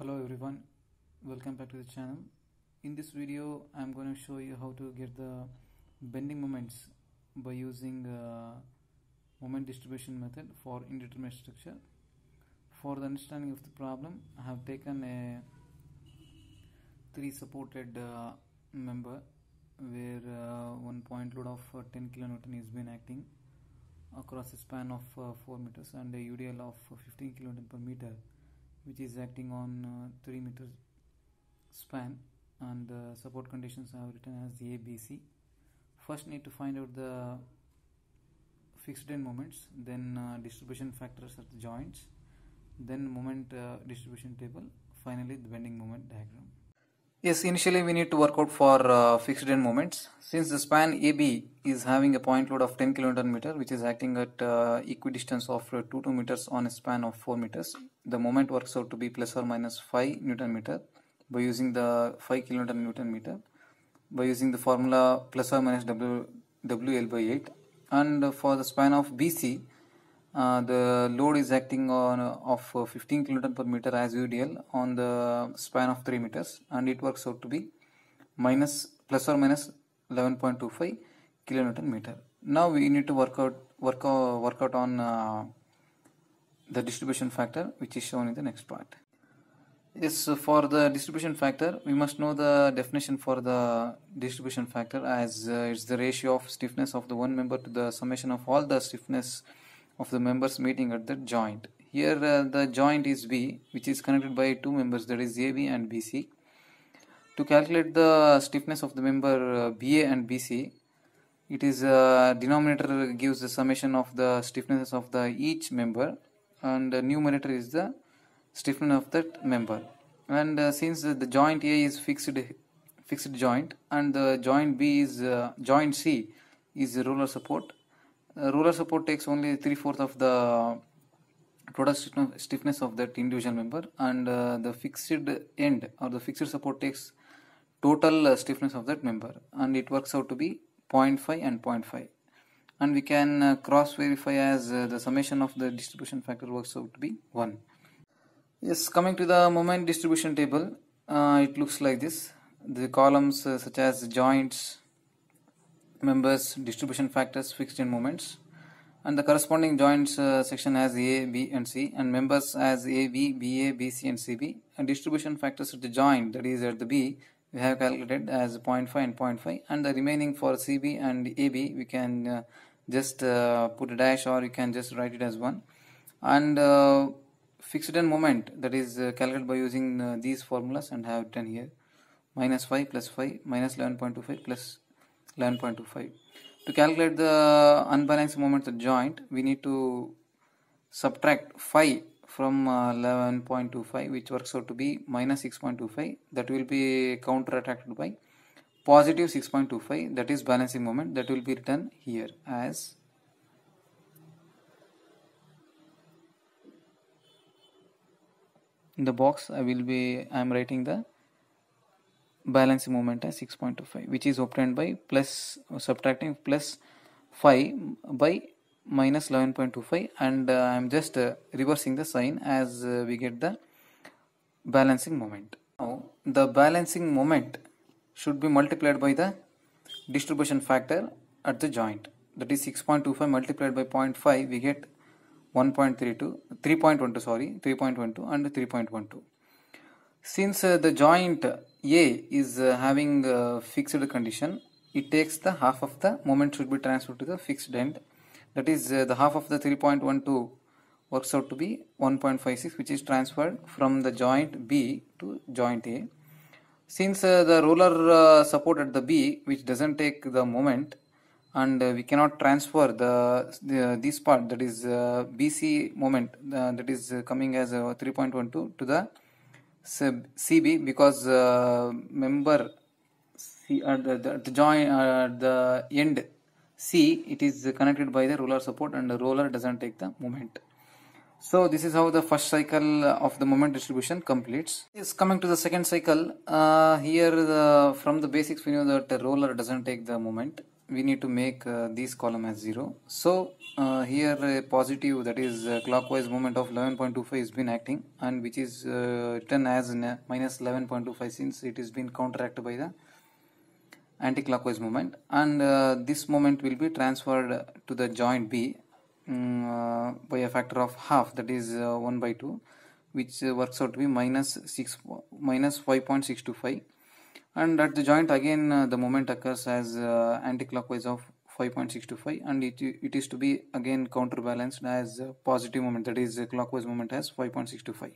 Hello everyone, welcome back to the channel. In this video I'm going to show you how to get the bending moments by using moment distribution method for indeterminate structure. For the understanding of the problem, I have taken a 3 supported member where one point load of 10 kilonewton is been acting across a span of 4 meters and a UDL of 15 kilonewton per meter, which is acting on 3 meters span, and support conditions I have written as A, B, C. First need to find out the fixed end moments, then distribution factors at the joints, then moment distribution table, finally the bending moment diagram. Yes, initially we need to work out for fixed end moments. Since the span AB is having a point load of 10 kilonewton meter, which is acting at equidistance of 2 meters on a span of 4 meters, the moment works out to be plus or minus 5 Newton meter by using the 5 kilonewton Newton meter by using the formula plus or minus WL by 8. And for the span of BC, the load is acting on of 15 kilonewton per meter as UDL on the span of 3 meters, and it works out to be plus or minus 11.25 kilonewton meter. Now we need to work out on the distribution factor, which is shown in the next part. Yes, for the distribution factor, we must know the definition for the distribution factor, as it's the ratio of stiffness of the one member to the summation of all the stiffness of the members meeting at the joint. Here the joint is B, which is connected by two members, that is AB and BC. To calculate the stiffness of the member BA and BC, it is denominator gives the summation of the stiffnesses of the each member, and the numerator is the stiffness of that member. And since the joint A is fixed joint, and the joint B is joint C is roller support. Roller support takes only 3/4 of the total stiffness of that individual member, and the fixed end or the fixed support takes total stiffness of that member, and it works out to be 0.5 and 0.5. And we can cross verify as the summation of the distribution factor works out to be 1. Yes, coming to the moment distribution table, it looks like this. The columns such as joints, members, distribution factors, fixed end moments, and the corresponding joints section has A, B and C, and members as A, B, BA, BC and CB, and distribution factors at the joint, that is at the B, we have calculated as 0.5 and 0.5, and the remaining for CB and AB we can just put a dash, or you can just write it as 1. And fixed end moment, that is calculated by using these formulas, and have written here minus 5 plus 5 minus 11.25 plus 11.25. To calculate the unbalanced moment at the joint, we need to subtract 5 from 11.25, which works out to be minus 6.25. That will be counter-attracted by positive 6.25, that is balancing moment. That will be written here as in the box. I am writing the balancing moment as 6.25, which is obtained by subtracting plus 5 by minus 11.25, and I am just reversing the sign as we get the balancing moment. Now the balancing moment should be multiplied by the distribution factor at the joint, that is 6.25 multiplied by 0.5, we get 3.12 and 3.12. Since the joint A is having fixed condition, it takes the half of the moment should be transferred to the fixed end, that is the half of the 3.12 works out to be 1.56, which is transferred from the joint B to joint A. Since the roller support at the B, which doesn't take the moment, and we cannot transfer this part, that is BC moment, that is coming as 3.12 to the CB, because member C at the joint the end C, it is connected by the roller support, and the roller doesn't take the moment. So this is how the first cycle of the moment distribution completes. Yes, coming to the second cycle, here from the basics we know that the roller doesn't take the moment. We need to make these column as 0. So here a positive, that is clockwise moment of 11.25 is been acting, and which is written as minus 11.25 since it is been counteracted by the anti-clockwise moment, and this moment will be transferred to the joint B by a factor of half, that is 1 by 2, which works out to be minus 5.625, and at the joint again the moment occurs as anti-clockwise of 5.625, and it is to be again counterbalanced as positive moment, that is clockwise moment as 5.625.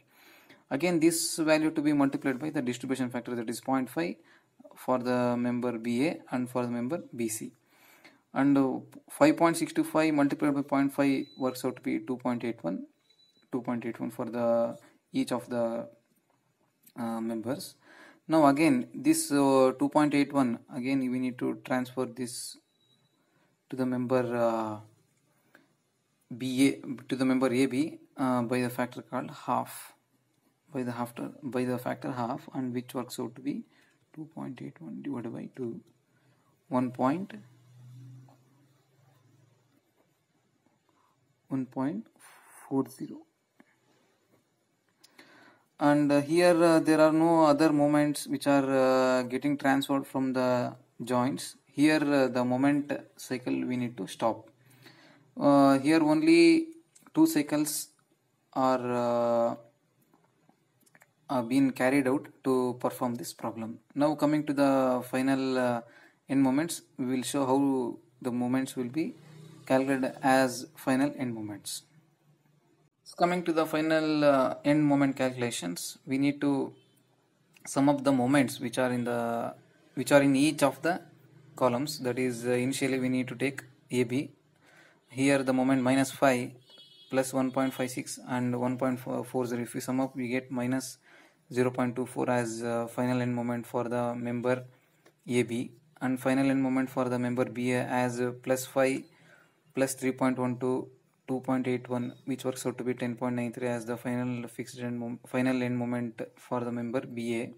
Again this value to be multiplied by the distribution factor, that is 0.5 for the member BA and for the member BC, and 5.625 multiplied by 0.5 works out to be 2.81 for the each of the members. Now again this 2.81, again we need to transfer this to the member BA, to the member AB by the factor called half, by the factor half, and which works out to be 2.81 divided by 2, 1.40, and here there are no other moments which are getting transferred from the joints. Here the moment cycle we need to stop. Here only 2 cycles are been carried out to perform this problem. Now coming to the final end moments, we will show how the moments will be calculated as final end moments. So coming to the final end moment calculations, we need to sum up the moments which are in each of the columns. That is initially we need to take AB. Here the moment minus 5 plus 1.56 and 1.40, if we sum up we get minus 0.24 as final end moment for the member AB, and final end moment for the member BA as plus 5 plus 3.12 2.81, which works out to be 10.93 as the final final end moment for the member BA,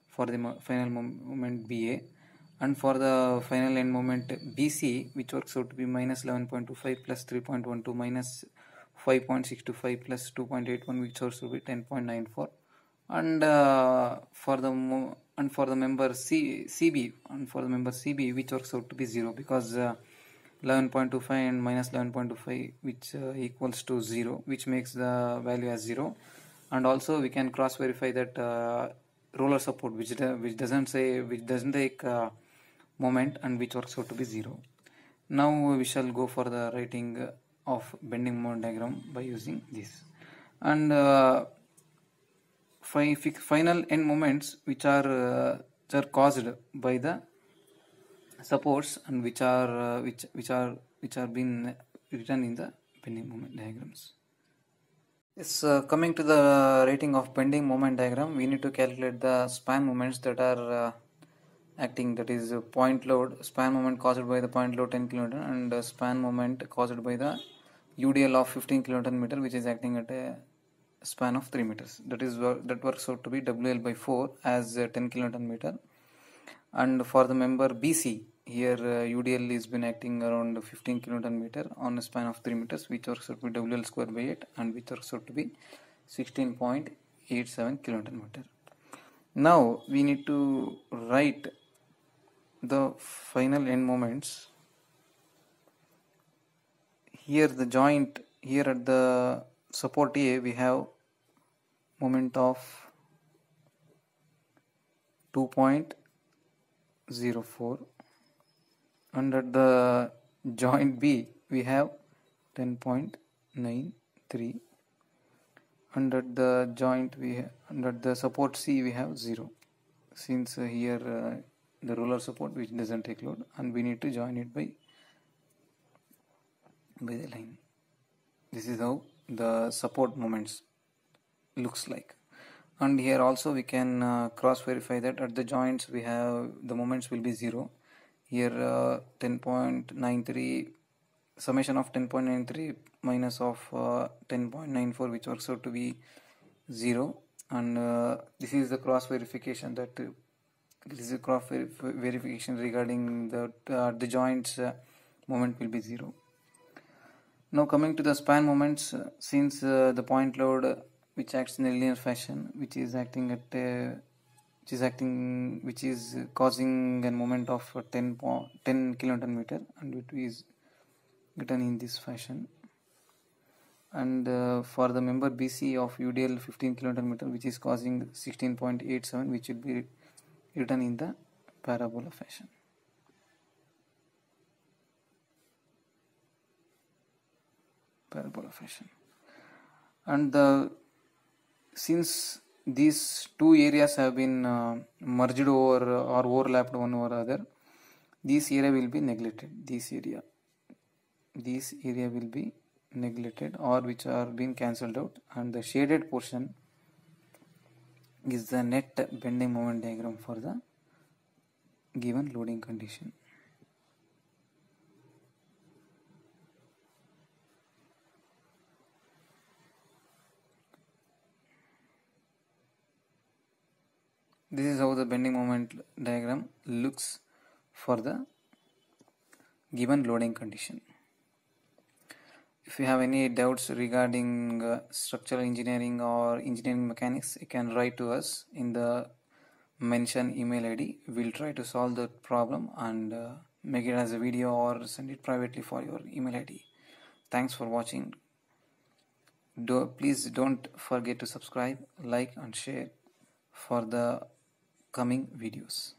for the final moment BA, and for the final end moment BC, which works out to be minus 11.25 plus 3.12 minus 5.625 plus 2.81, which works out to be 10.94, and for the member CB, and for the member CB, which works out to be 0, because 11.25 and minus 11.25, which equals to 0, which makes the value as 0. And also we can cross verify that roller support, which doesn't take moment, and which works out to be 0. Now we shall go for the writing of bending moment diagram by using this, and final end moments which are caused by the supports, and which are been written in the bending moment diagrams. Yes, coming to the rating of bending moment diagram, we need to calculate the span moments that are acting, that is point load, span moment caused by the point load 10 kN, and span moment caused by the UDL of 15 kN, which is acting at a span of 3 meters. That works out to be WL by 4 as 10 kN. And for the member BC, here UDL is been acting around 15 kN on a span of 3 meters, which works out to be WL square by 8, and which works out to be 16.87 kN. Now we need to write the final end moments. Here the joint, here at the support A, we have moment of 2.04, and at the joint B we have 10.93, and at the joint and at the support C we have 0, since here the roller support which doesn't take load, and we need to join it by the line. This is how the support moments looks like. And here also we can cross verify that at the joints we have the moments will be 0. Here 10.93, summation of 10.93 minus of 10.94, which works out to be 0, and this is the cross verification that verification regarding the joints moment will be 0. Now coming to the span moments, since the point load which acts in a linear fashion, which is causing a moment of 10 kilonewton meter, and it is written in this fashion. And for the member BC of UDL 15 kilonewton meter, which is causing 16.87, which will be written in the parabola fashion. And since these two areas have been merged over or overlapped one over other, this area will be neglected. This area will be neglected, or which are being cancelled out, and the shaded portion is the net bending moment diagram for the given loading condition. This is how the bending moment diagram looks for the given loading condition. If you have any doubts regarding structural engineering or engineering mechanics, you can write to us in the mentioned email ID. We'll try to solve the problem and make it as a video or send it privately for your email ID. Thanks for watching. Please don't forget to subscribe, like and share for the coming videos.